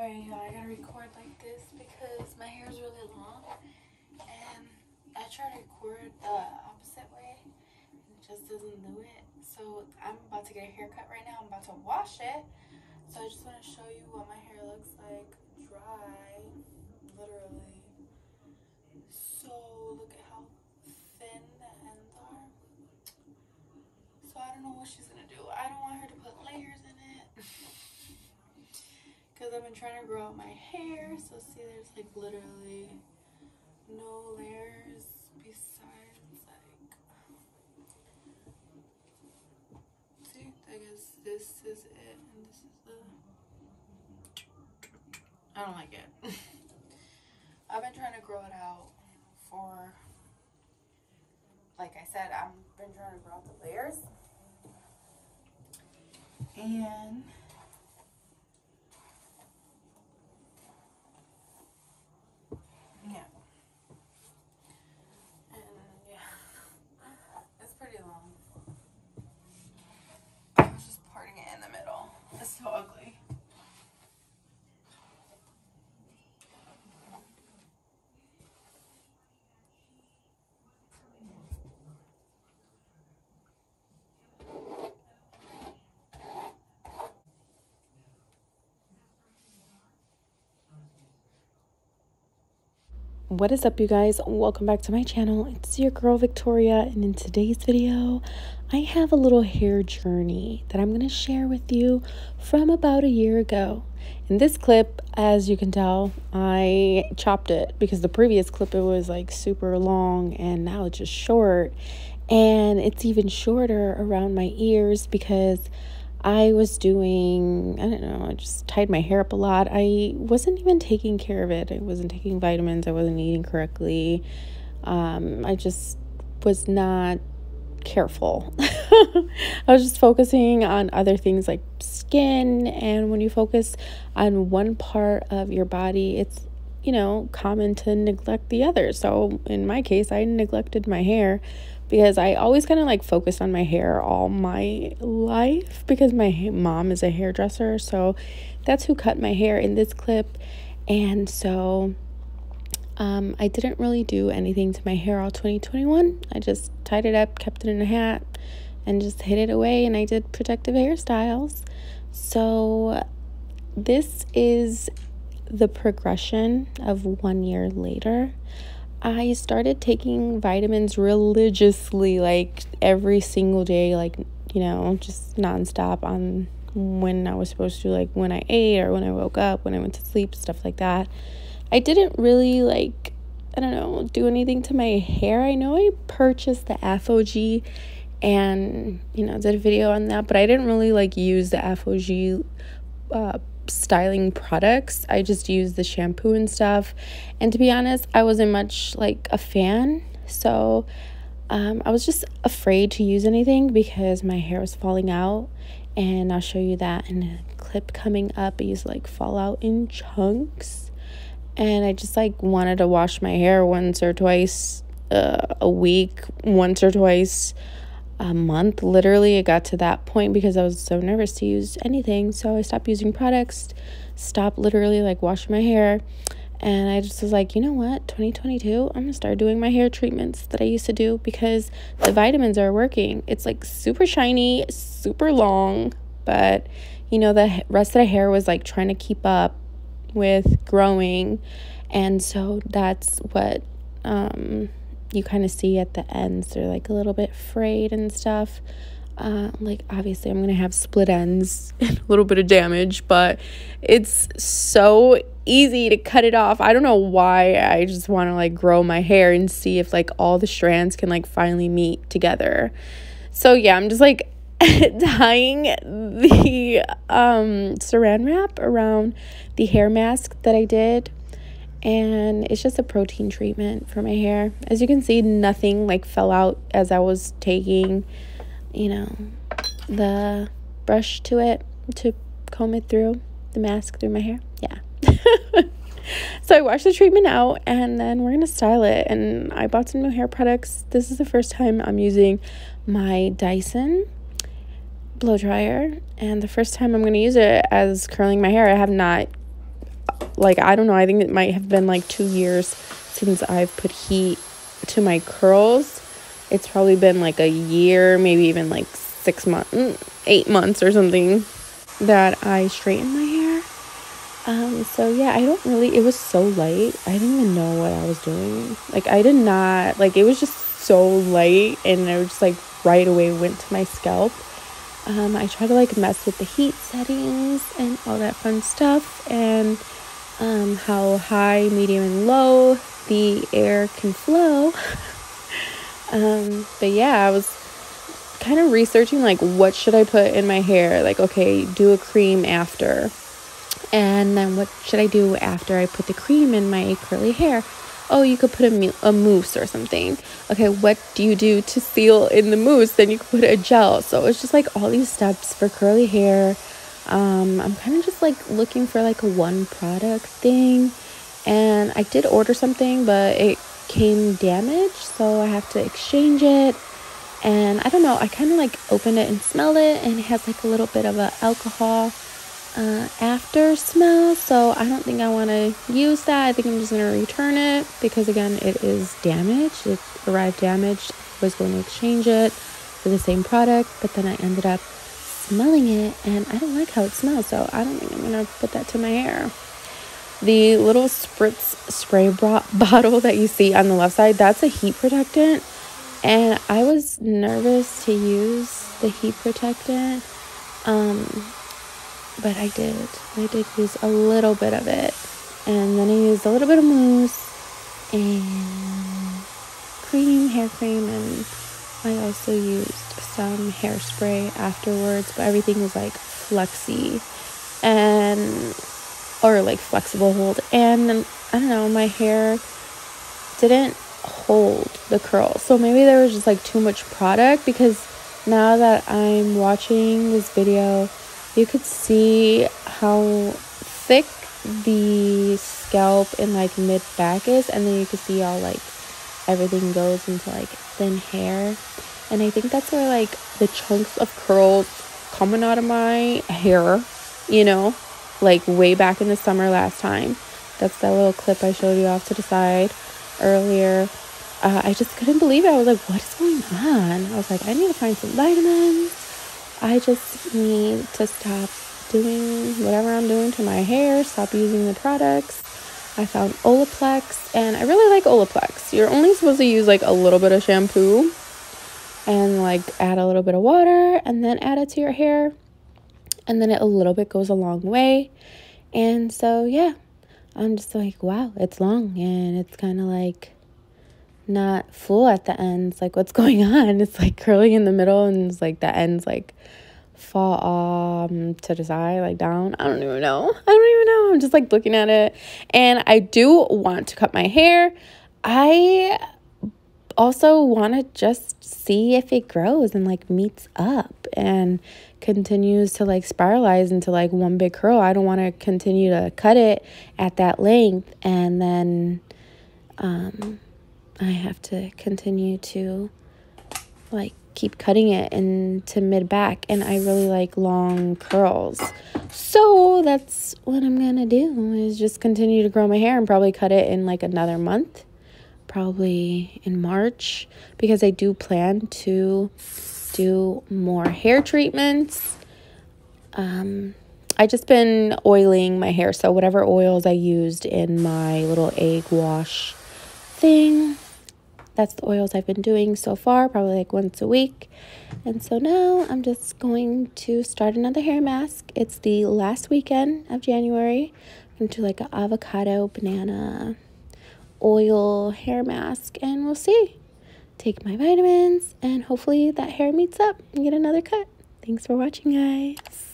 Alright, y'all, I gotta record like this because my hair is really long, and I try to record the opposite way, and it just doesn't do it. So I'm about to get a haircut right now. I'm about to wash it. So I just want to show you what my hair looks like dry, literally. So look at how thin the ends are. So I don't know what she's gonna do. I don't want her to put layers in it. Because I've been trying to grow out my hair. So see, there's like literally no layers besides like, see, I guess this is it and this is the, I don't like it. I've been trying to grow it out for, like I said, I've been trying to grow out the layers. And yeah, it's pretty long. I was just parting it in the middle. It's so ugly. What is up, you guys? Welcome back to my channel. It's your girl Victoria, and in today's video I have a little hair journey that I'm going to share with you from about a year ago. In this clip, as you can tell, I chopped it because the previous clip it was like super long, and now it's just short, and it's even shorter around my ears because I was doing, I don't know, I just tied my hair up a lot. I wasn't even taking care of it. I wasn't taking vitamins. I wasn't eating correctly. I just was not careful. I was just focusing on other things like skin. And when you focus on one part of your body, it's, you know, common to neglect the other. So in my case, I neglected my hair because I always kind of like focused on my hair all my life because my mom is a hairdresser. So that's who cut my hair in this clip. And so I didn't really do anything to my hair all 2021. I just tied it up, kept it in a hat, and just hid it away. And I did protective hairstyles. So this is the progression of 1 year later. I started taking vitamins religiously, like every single day, like, you know, just nonstop on when I was supposed to, like when I ate or when I woke up, when I went to sleep, stuff like that. I didn't really, like, I don't know, do anything to my hair. I know I purchased the ApHogee and, you know, did a video on that, but I didn't really like use the ApHogee styling products. I just used the shampoo and stuff, and to be honest, I wasn't much like a fan. So I was just afraid to use anything because my hair was falling out, and I'll show you that in a clip coming up. It used to like fall out in chunks, and I just like wanted to wash my hair once or twice a week, once or twice a month. Literally, it got to that point because I was so nervous to use anything. So I stopped using products, stopped literally like washing my hair, and I just was like, you know what, 2022, I'm gonna start doing my hair treatments that I used to do because the vitamins are working. It's like super shiny, super long, but you know, the rest of the hair was like trying to keep up with growing, and so that's what you kind of see at the ends. They're like a little bit frayed and stuff. Like obviously I'm gonna have split ends and a little bit of damage, but it's so easy to cut it off. I don't know why. I just want to like grow my hair and see if like all the strands can like finally meet together. So yeah, I'm just like tying the saran wrap around the hair mask that I did, and it's just a protein treatment for my hair. As you can see, nothing like fell out as I was taking, you know, the brush to it to comb it through, the mask through my hair. Yeah. So I washed the treatment out, and then we're gonna style it. And I bought some new hair products. This is the first time I'm using my Dyson blow dryer, and the first time I'm gonna use it as curling my hair. I have not like, I don't know, I think it might have been like 2 years since I've put heat to my curls. It's probably been like a year, maybe even like 6 months, 8 months or something that I straightened my hair. So yeah, I don't really, it was so light. I didn't even know what I was doing. Like, I did not, like, it was just so light, and it was just like right away went to my scalp. I try to like mess with the heat settings and all that fun stuff, and how high, medium, and low the air can flow. But yeah, I was kind of researching like what should I put in my hair. Like, okay, do a cream after, and then what should I do after I put the cream in my curly hair? Oh, you could put a mousse or something. Okay, what do you do to seal in the mousse? Then you could put a gel. So it's just like all these steps for curly hair. I'm kind of just like looking for like a one product thing, and I did order something, but it came damaged, so I have to exchange it. And I don't know, I kind of like opened it and smelled it, and it has like a little bit of a alcohol after smell, so I don't think I want to use that. I think I'm just going to return it, because again, it is damaged. It arrived damaged. I was going to exchange it for the same product, but then I ended up smelling it, and I don't like how it smells, so I don't think I'm going to put that to my hair. The little spritz spray bottle that you see on the left side, that's a heat protectant, and I was nervous to use the heat protectant, but I did use a little bit of it, and then I used a little bit of mousse and hair cream, and I also used some hairspray afterwards, but everything was like flexy or like flexible hold, and I don't know, my hair didn't hold the curl, so maybe there was just like too much product, because now that I'm watching this video, you could see how thick the scalp and like mid back is, and then you could see how like everything goes into like thin hair, and I think that's where like the chunks of curls coming out of my hair, you know, like way back in the summer last time. That's that little clip I showed you off to the side earlier. I just couldn't believe it. I was like, what is going on? I was like, I need to find some vitamins. I just need to stop doing whatever I'm doing to my hair, stop using the products. I found Olaplex, and I really like Olaplex. You're only supposed to use like a little bit of shampoo and like add a little bit of water, and then add it to your hair, and then a little bit goes a long way. And so yeah, I'm just like, wow, it's long, and it's kind of like not full at the ends. Like, what's going on? It's like curly in the middle, and it's like the ends like fall to the side, like down. I don't even know. I'm just like looking at it, and I do want to cut my hair. I also want to just see if it grows and like meets up and continues to like spiralize into like one big curl. I don't want to continue to cut it at that length, and then I have to continue to like keep cutting it into mid back, and I really like long curls, so that's what I'm gonna do, is just continue to grow my hair and probably cut it in like another month, probably in March, because I do plan to do more hair treatments. I just been oiling my hair, so whatever oils I used in my little egg wash thing, that's the oils I've been doing so far, probably like once a week. And so now I'm just going to start another hair mask. It's the last weekend of January. I'm going to do like an avocado banana oil hair mask, and we'll see. Take my vitamins, and hopefully that hair meets up and get another cut. Thanks for watching, guys.